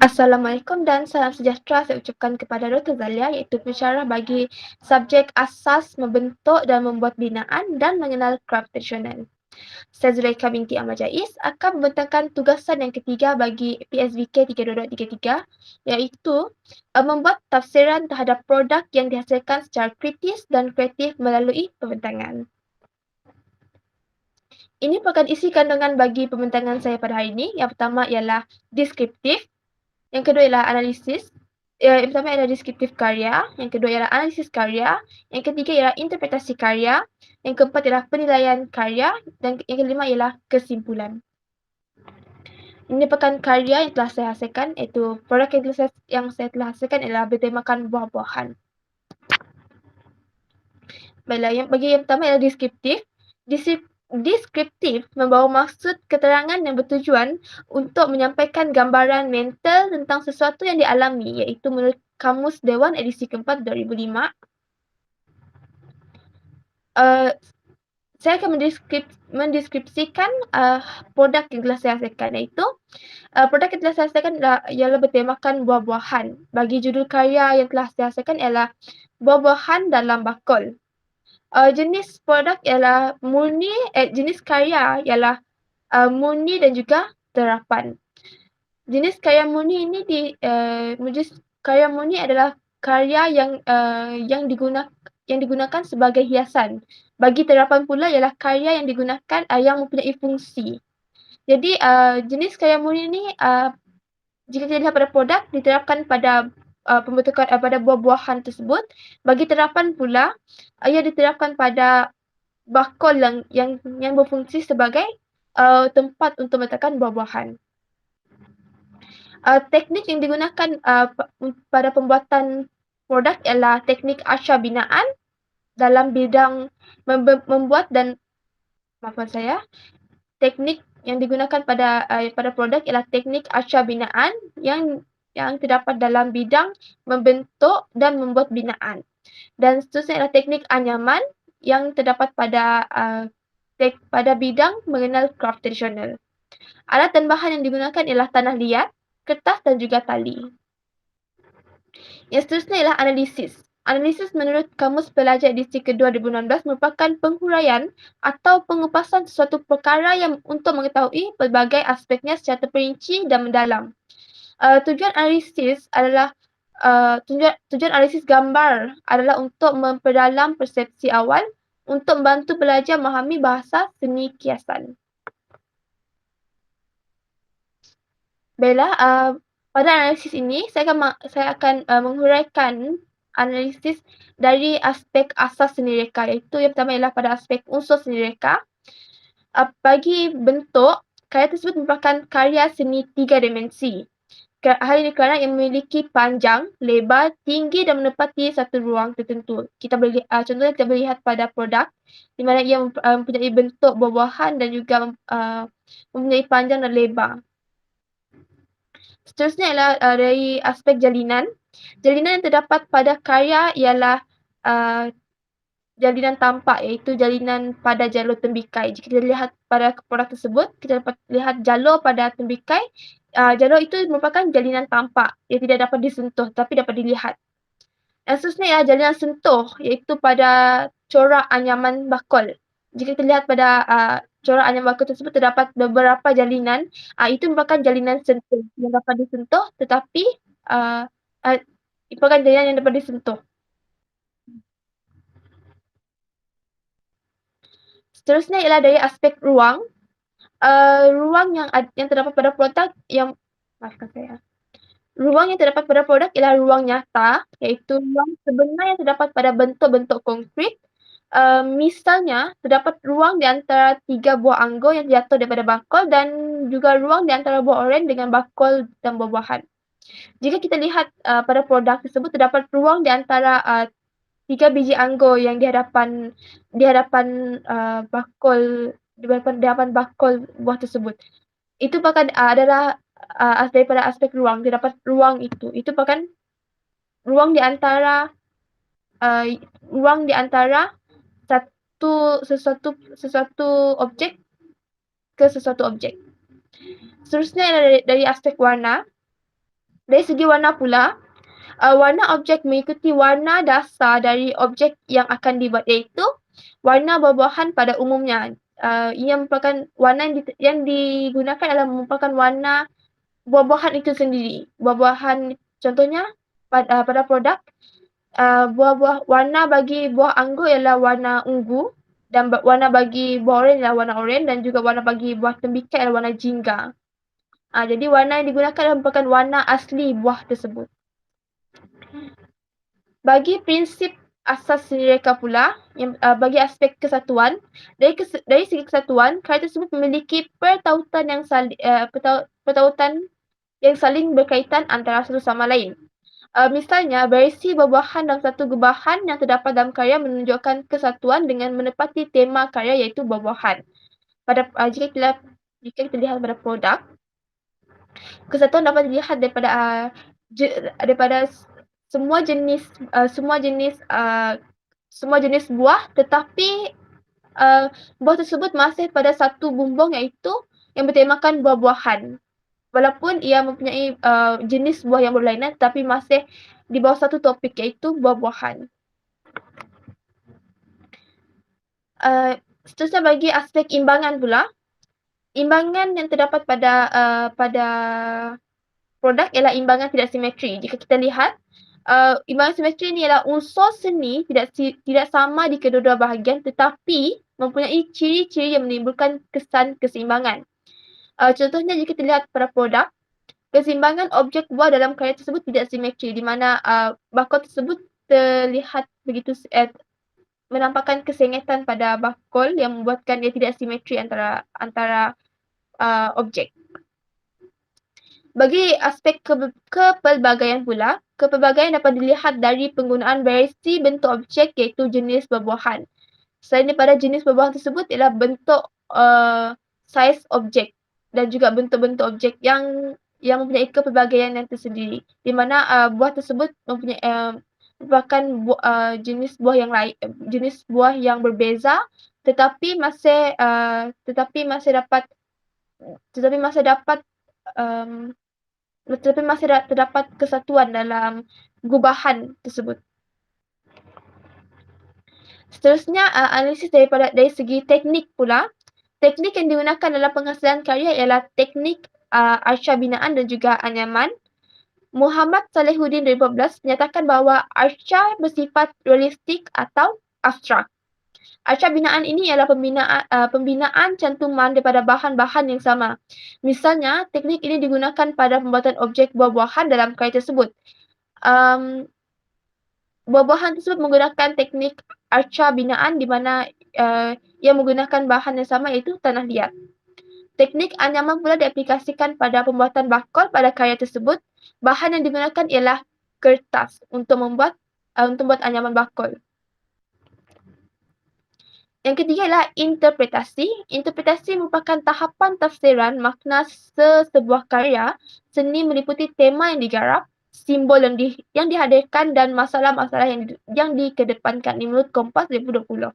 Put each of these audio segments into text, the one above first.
Assalamualaikum dan salam sejahtera saya ucapkan kepada Dr. Zalia iaitu pensyarah bagi subjek asas membentuk dan membuat binaan dan mengenal kraf tradisional. Saya Zulaikha binti Ahmad Jais akan membentangkan tugasan yang ketiga bagi PSVK 32233 iaitu membuat tafsiran terhadap produk yang dihasilkan secara kritis dan kreatif melalui pembentangan. Ini merupakan isi kandungan bagi pembentangan saya pada hari ini. Yang pertama ialah deskriptif. Yang kedua ialah analisis. Yang pertama ialah deskriptif karya, yang kedua ialah analisis karya, yang ketiga ialah interpretasi karya, yang keempat ialah penilaian karya, dan yang kelima ialah kesimpulan. Ini merupakan karya yang telah saya hasilkan, iaitu produk yang saya telah hasilkan ialah bertemakan buah-buahan. Baiklah, bagi yang pertama ialah deskriptif. Deskriptif membawa maksud keterangan yang bertujuan untuk menyampaikan gambaran mental tentang sesuatu yang dialami, iaitu menurut Kamus Dewan edisi keempat 2005. Saya akan mendeskripsikan produk yang telah saya hasilkan, iaitu produk yang telah saya hasilkan ialah bertemakan buah-buahan. Bagi judul karya yang telah saya hasilkan ialah buah-buahan dalam bakul. Jenis produk ialah jenis karya ialah murni dan juga terapan. Jenis karya murni ini jenis karya murni adalah karya yang digunakan sebagai hiasan. Bagi terapan pula ialah karya yang digunakan yang mempunyai fungsi. Jadi jenis karya murni ini jika kita lihat pada produk diterapkan pada pembentukan pada buah-buahan tersebut. Bagi terapan pula ia diterapkan pada bakul yang berfungsi sebagai tempat untuk meletakkan buah-buahan. Teknik yang digunakan pada pembuatan produk ialah teknik asya binaan dalam bidang membuat dan teknik yang digunakan pada produk ialah teknik asya binaan yang terdapat dalam bidang membentuk dan membuat binaan. Dan seterusnya ialah teknik anyaman yang terdapat pada bidang mengenal kraf tradisional. Alat dan bahan yang digunakan ialah tanah liat, kertas dan juga tali. Yang seterusnya ialah analisis. Analisis menurut Kamus Pelajar edisi kedua 2016 merupakan penghuraian atau pengupasan sesuatu perkara yang untuk mengetahui pelbagai aspeknya secara terperinci dan mendalam. Tujuan analisis gambar adalah untuk memperdalam persepsi awal untuk membantu pelajar memahami bahasa seni kiasan. Baiklah, pada analisis ini saya akan menghuraikan analisis dari aspek asas seni reka, iaitu yang pertama ialah pada aspek unsur seni reka. Bagi bentuk, karya tersebut merupakan karya seni 3 dimensi. Hal ini kerana ia memiliki panjang, lebar, tinggi dan menepati satu ruang tertentu. Contohnya kita boleh lihat pada produk di mana ia mempunyai bentuk buah-buahan dan juga mempunyai panjang dan lebar. Seterusnya ialah dari aspek jalinan. Jalinan yang terdapat pada karya ialah jalinan tampak, iaitu jalinan pada jalur tembikai. Jika kita lihat pada produk tersebut, kita dapat lihat jalur pada tembikai. Jalur itu merupakan jalinan tampak yang tidak dapat disentuh tapi dapat dilihat. Dan seterusnya ialah jalinan sentuh, iaitu pada corak anyaman bakul. Jika kita lihat pada corak anyaman bakul tersebut terdapat beberapa jalinan, itu merupakan jalinan sentuh yang dapat disentuh tetapi merupakan jalinan yang dapat disentuh. Seterusnya ialah dari aspek ruang. Ruang yang terdapat pada produk Ruang yang terdapat pada produk ialah ruang nyata, iaitu ruang sebenar yang terdapat pada bentuk-bentuk konkret. Misalnya, terdapat ruang di antara 3 buah anggur yang jatuh daripada bakul dan juga ruang di antara buah oren dengan bakul dan buah-buahan. Jika kita lihat pada produk tersebut, terdapat ruang di antara 3 biji anggur yang di hadapan bakul buah tersebut. Itu adalah daripada aspek ruang, terdapat ruang itu. Itu merupakan ruang di antara sesuatu objek ke sesuatu objek. Seterusnya adalah dari aspek warna. Dari segi warna pula, warna objek mengikuti warna dasar dari objek yang akan dibuat, iaitu warna buah-buahan pada umumnya. Ia merupakan warna yang digunakan adalah merupakan warna buah-buahan itu sendiri. Buah-buahan contohnya pada produk, buah-buah warna bagi buah anggur ialah warna ungu dan warna bagi buah oren ialah warna oren dan juga warna bagi buah tembikar ialah warna jingga. Jadi warna yang digunakan adalah merupakan warna asli buah tersebut. Bagi prinsip asas seni reka pula, yang bagi aspek kesatuan, dari segi kesatuan, karya tersebut memiliki pertautan yang saling berkaitan antara satu sama lain. Misalnya, berisi buah-buahan dalam satu gubahan yang terdapat dalam karya menunjukkan kesatuan dengan menepati tema karya iaitu buah-buahan. Jika kita lihat pada produk, kesatuan dapat dilihat daripada semua jenis buah, tetapi buah tersebut masih pada satu bumbung iaitu yang bertemakan buah-buahan. Walaupun ia mempunyai jenis buah yang berlainan, tetapi masih di bawah satu topik iaitu buah-buahan. Seterusnya bagi aspek imbangan pula, imbangan yang terdapat pada produk ialah imbangan tidak simetri. Jika kita lihat, imbangan simetri ini ialah unsur seni tidak sama di kedua-dua bahagian, tetapi mempunyai ciri-ciri yang menimbulkan kesan keseimbangan. Contohnya jika kita lihat pada produk, keseimbangan objek buah dalam karya tersebut tidak simetri, di mana bakul tersebut terlihat begitu menampakkan kesengatan pada bakul yang membuatkan dia tidak simetri antara objek. Bagi aspek kepelbagaian pula, kepelbagaian dapat dilihat dari penggunaan variasi bentuk objek iaitu jenis buah-buahan. Selain daripada jenis buah-buahan tersebut ialah bentuk saiz objek dan juga bentuk-bentuk objek yang mempunyai kepelbagaian yang tersendiri, di mana buah tersebut merupakan jenis buah yang berbeza, tetapi masih terdapat kesatuan dalam gubahan tersebut. Seterusnya, analisis dari segi teknik pula. Teknik yang digunakan dalam penghasilan karya ialah teknik arca binaan dan juga anyaman. Muhammad Salihuddin 2012 menyatakan bahawa arca bersifat realistik atau abstrak. Arca binaan ini ialah pembinaan cantuman daripada bahan-bahan yang sama. Misalnya, teknik ini digunakan pada pembuatan objek buah-buahan dalam karya tersebut. Buah-buahan tersebut menggunakan teknik arca binaan di mana ia menggunakan bahan yang sama iaitu tanah liat. Teknik anyaman pula diaplikasikan pada pembuatan bakul pada karya tersebut. Bahan yang digunakan ialah kertas untuk membuat anyaman bakul. Yang ketiga ialah interpretasi. Interpretasi merupakan tahapan tafsiran makna sebuah karya seni meliputi tema yang digarap, simbol yang dihadirkan dan masalah-masalah yang dikedepankan. Ini menurut Kompas 2020.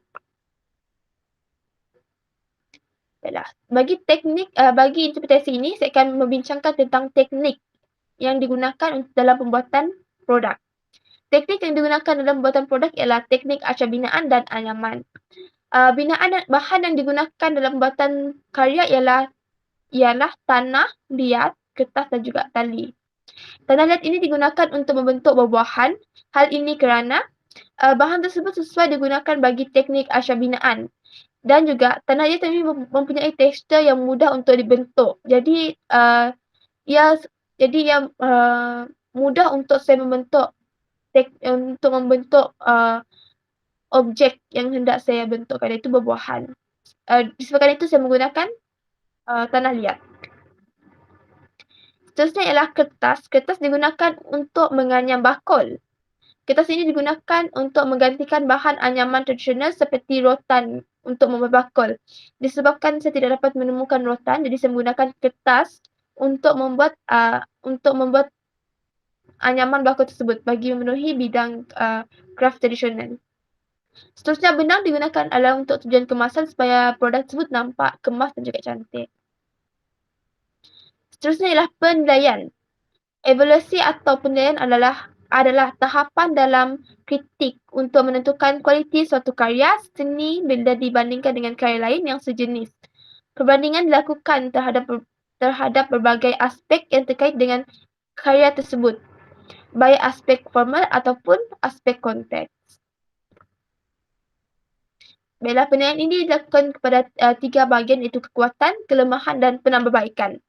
Bagi interpretasi ini, saya akan membincangkan tentang teknik yang digunakan dalam pembuatan produk. Teknik yang digunakan dalam pembuatan produk ialah teknik arca binaan dan anyaman. Bahan yang digunakan dalam pembuatan karya ialah tanah liat, kertas dan juga tali. Tanah liat ini digunakan untuk membentuk buah-buahan. Hal ini kerana bahan tersebut sesuai digunakan bagi teknik arca binaan. Dan juga tanah liat ini mempunyai tekstur yang mudah untuk dibentuk. Jadi ia mudah untuk saya membentuk objek yang hendak saya bentukkan, iaitu buah-buahan. Disebabkan itu saya menggunakan tanah liat. Seterusnya ialah kertas. Kertas digunakan untuk menganyam bakul. Kertas ini digunakan untuk menggantikan bahan anyaman tradisional seperti rotan untuk membuat bakul. Disebabkan saya tidak dapat menemukan rotan, jadi saya menggunakan kertas untuk membuat anyaman bakul tersebut bagi memenuhi bidang craft tradisional. Seterusnya, benang digunakan adalah untuk tujuan kemasan supaya produk tersebut nampak kemas dan juga cantik. Seterusnya ialah penilaian. Evaluasi atau penilaian adalah tahapan dalam kritik untuk menentukan kualiti suatu karya seni bila dibandingkan dengan karya lain yang sejenis. Perbandingan dilakukan terhadap berbagai aspek yang terkait dengan karya tersebut, baik aspek formal ataupun aspek konteks. Baiklah, penilaian ini dilakukan kepada 3 bahagian, iaitu kekuatan, kelemahan dan penambahbaikan.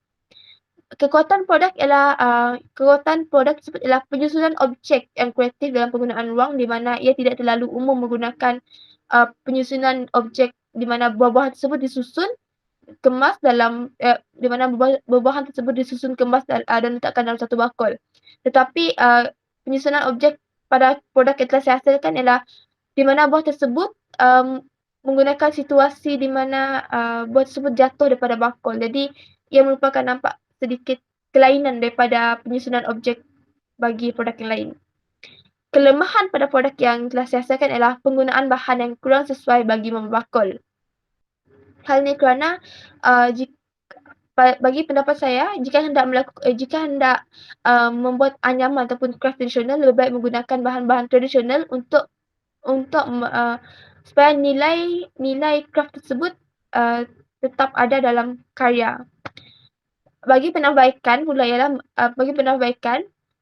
Kekuatan produk tersebut ialah penyusunan objek yang kreatif dalam penggunaan ruang, di mana ia tidak terlalu umum menggunakan penyusunan objek di mana buah-buahan tersebut disusun kemas dalam di mana buah-buahan tersebut disusun kemas dan letakkan dalam satu bakul. Tetapi penyusunan objek pada produk yang telah saya hasilkan ialah di mana buah tersebut menggunakan situasi di mana buah tersebut jatuh daripada bakul. Jadi ia merupakan nampak sedikit kelainan daripada penyusunan objek bagi produk yang lain. Kelemahan pada produk yang telah saya hasilkan ialah penggunaan bahan yang kurang sesuai bagi membakul. Hal ini kerana bagi pendapat saya, jika hendak membuat anyaman ataupun kraft tradisional, lebih baik menggunakan bahan-bahan tradisional untuk supaya nilai kraft tersebut tetap ada dalam karya. Bagi penambahbaikan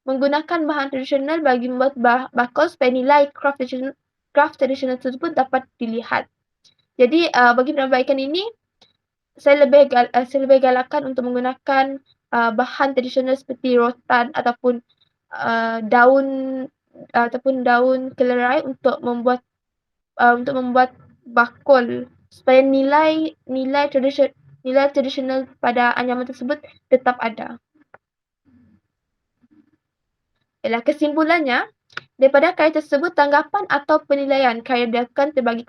menggunakan bahan tradisional bagi membuat bakul supaya nilai kraft tradisional tersebut dapat dilihat. Jadi bagi penambahbaikan ini, saya lebih galakkan untuk menggunakan bahan tradisional seperti rotan ataupun daun kelerai untuk membuat bakul supaya nilai tradisional pada anyaman tersebut tetap ada. Ialah kesimpulannya, daripada karya tersebut, tanggapan atau penilaian karya dilakukan terbagi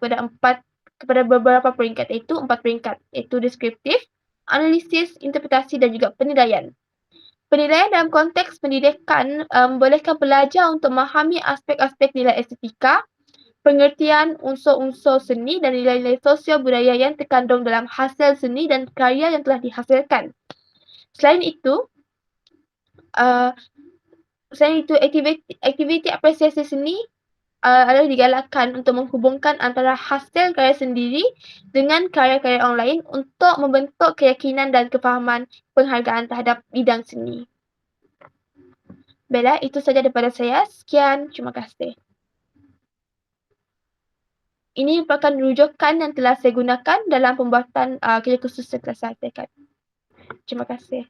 kepada beberapa peringkat, iaitu 4 peringkat, iaitu deskriptif, analisis, interpretasi dan juga penilaian. Penilaian dalam konteks pendidikan membolehkan pelajar untuk memahami aspek-aspek nilai estetika, pengertian unsur-unsur seni dan nilai-nilai sosial budaya yang terkandung dalam hasil seni dan karya yang telah dihasilkan. Selain itu, aktiviti apresiasi seni adalah digalakkan untuk menghubungkan antara hasil karya sendiri dengan karya-karya orang lain untuk membentuk keyakinan dan kefahaman penghargaan terhadap bidang seni. Baiklah, itu saja daripada saya. Sekian, terima kasih. Ini merupakan rujukan yang telah saya gunakan dalam pembuatan kerja khusus yang telah saya hasilkan. Terima kasih.